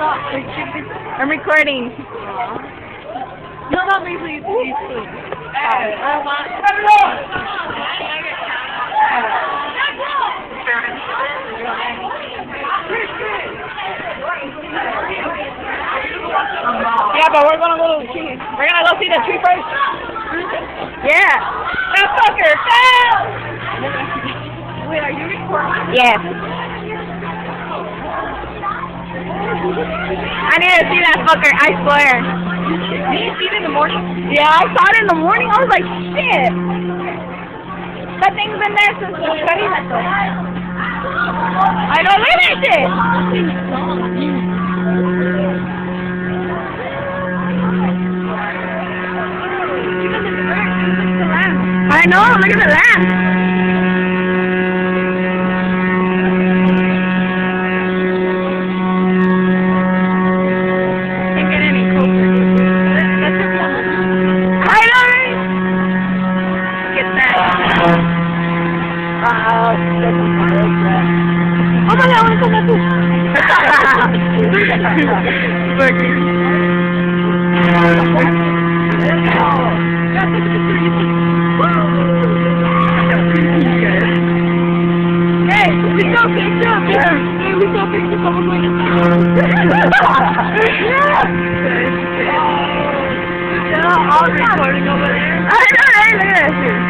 I'm recording. No, not me, please. Please. I want. Yeah, but we're gonna go to the tree. We're gonna go see the tree first. Yeah. That fucker fell. Wait, are you recording? Yes. I need to see that fucker, I swear. Did you see it in the morning? Yeah, I saw it in the morning. I was like, shit. That thing's been there since the experimento. I know, look at that shit. I know, look at the lamp. Oh my God, what's that? Hey, we saw a picture. Hey, we saw a picture of someone going to I know, hey, look at that shit.